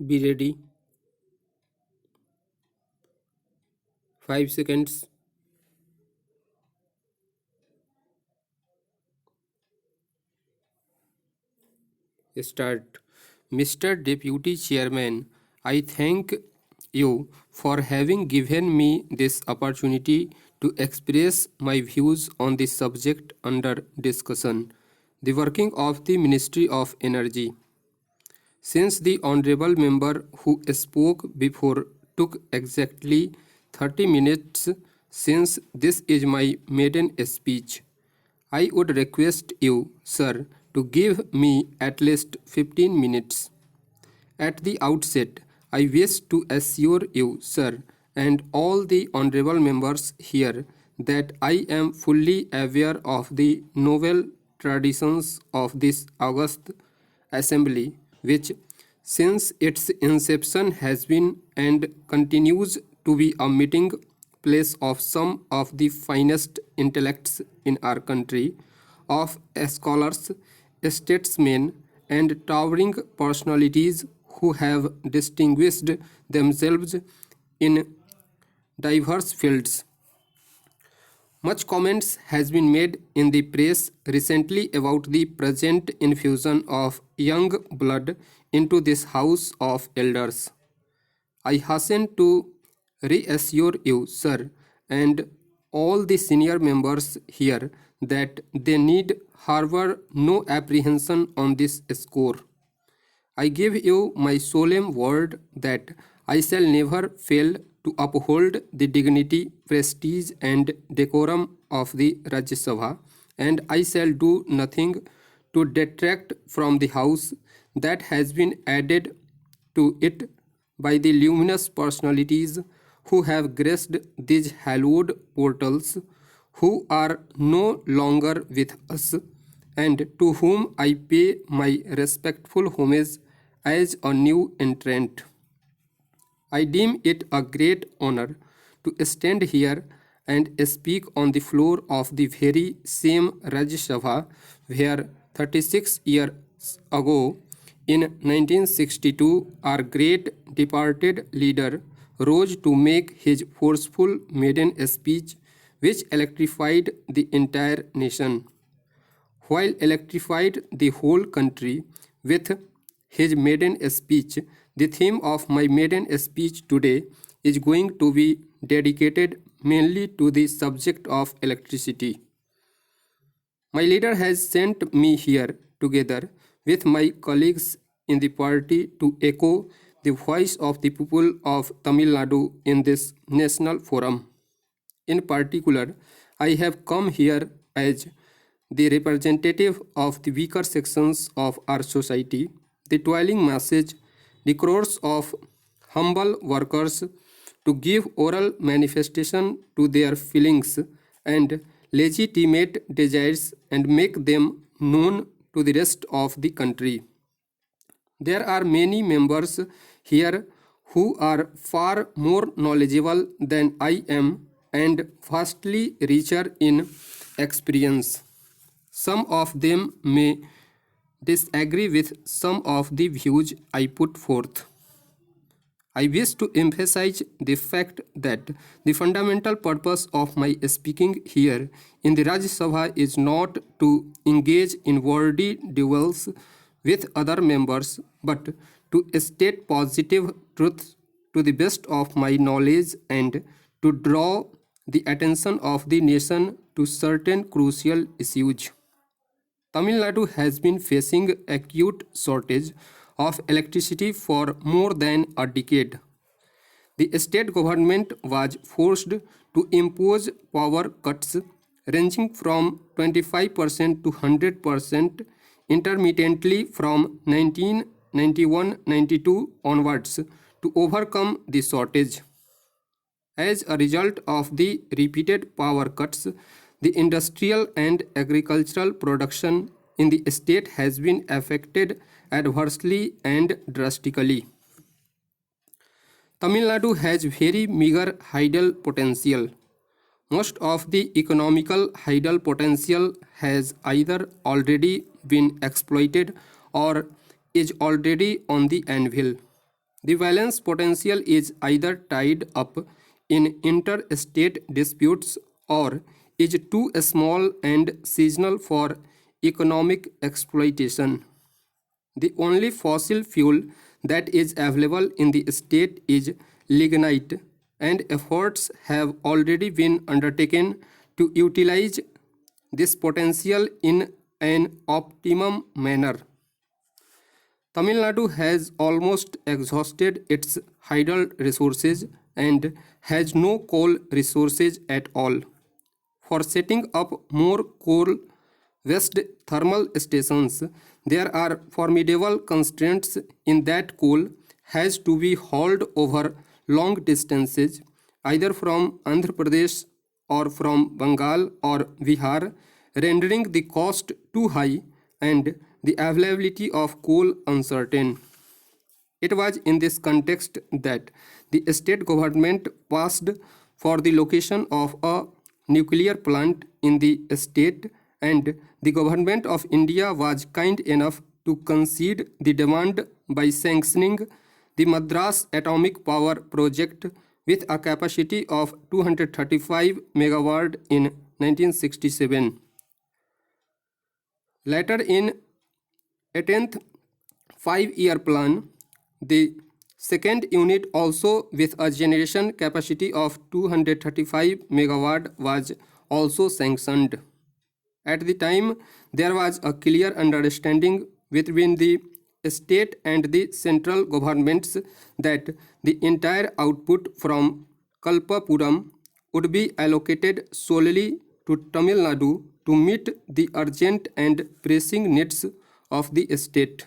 Be ready. 5 seconds. Start. Mr. Deputy Chairman, I thank you for having given me this opportunity to express my views on the subject under discussion, the working of the Ministry of Energy. Since the honorable member who spoke before took exactly 30 minutes since this is my maiden speech, I would request you, sir, to give me at least 15 minutes. At the outset, I wish to assure you, sir, and all the honorable members here that I am fully aware of the novel traditions of this august assembly, which, since its inception, has been and continues to be a meeting place of some of the finest intellects in our country, of scholars, statesmen, and towering personalities who have distinguished themselves in diverse fields. Much comments has been made in the press recently about the present infusion of young blood into this house of elders. I hasten to reassure you, sir, and all the senior members here that they need harbor no apprehension on this score. I give you my solemn word that I shall never fail to uphold the dignity, prestige, and decorum of the Rajya Sabha, and I shall do nothing to detract from the House that has been added to it by the luminous personalities who have graced these hallowed portals, who are no longer with us, and to whom I pay my respectful homage as a new entrant. I deem it a great honor to stand here and speak on the floor of the very same Rajya Sabha where 36 years ago, in 1962, our great departed leader rose to make his forceful maiden speech, which electrified the entire nation. While electrified the whole country with his maiden speech, the theme of my maiden speech today is going to be dedicated mainly to the subject of electricity. My leader has sent me here together with my colleagues in the party to echo the voice of the people of Tamil Nadu in this national forum. In particular, I have come here as the representative of the weaker sections of our society, the toiling masses, the crores of humble workers, to give oral manifestation to their feelings and legitimate desires and make them known to the rest of the country. There are many members here who are far more knowledgeable than I am and vastly richer in experience. Some of them may disagree with some of the views I put forth. I wish to emphasize the fact that the fundamental purpose of my speaking here in the Rajya Sabha is not to engage in wordy duels with other members, but to state positive truths to the best of my knowledge and to draw the attention of the nation to certain crucial issues. Tamil Nadu has been facing acute shortage of electricity for more than a decade. The state government was forced to impose power cuts ranging from 25% to 100% intermittently from 1991-92 onwards to overcome the shortage. As a result of the repeated power cuts, the industrial and agricultural production in the state has been affected adversely and drastically. Tamil Nadu has very meager hydel potential. Most of the economical hydel potential has either already been exploited or is already on the anvil. The violence potential is either tied up in interstate disputes or is too small and seasonal for economic exploitation. The only fossil fuel that is available in the state is lignite, and efforts have already been undertaken to utilize this potential in an optimum manner. Tamil Nadu has almost exhausted its hydel resources and has no coal resources at all. For setting up more coal waste thermal stations, there are formidable constraints in that coal has to be hauled over long distances, either from Andhra Pradesh or from Bengal or Bihar, rendering the cost too high and the availability of coal uncertain. It was in this context that the state government passed for the location of a nuclear plant in the state, and the government of India was kind enough to concede the demand by sanctioning the Madras Atomic Power Project with a capacity of 235 megawatt in 1967. Later in 18th 5-year plan, the second unit, also with a generation capacity of 235 megawatt, was also sanctioned. At the time, there was a clear understanding between the state and the central governments that the entire output from Kalpapuram would be allocated solely to Tamil Nadu to meet the urgent and pressing needs of the state.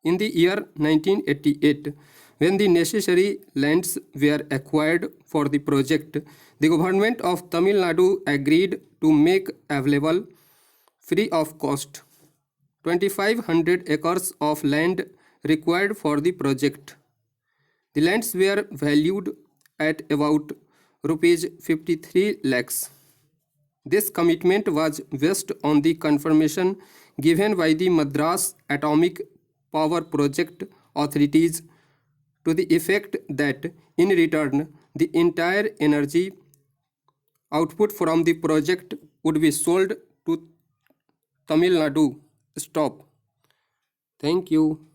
In the year 1988, when the necessary lands were acquired for the project, the government of Tamil Nadu agreed to make available, free of cost, 2,500 acres of land required for the project. The lands were valued at about rupees 53 lakhs. This commitment was based on the confirmation given by the Madras Atomic Power Project authorities to the effect that in return the entire energy output from the project would be sold to Tamil Nadu. Stop. Thank you.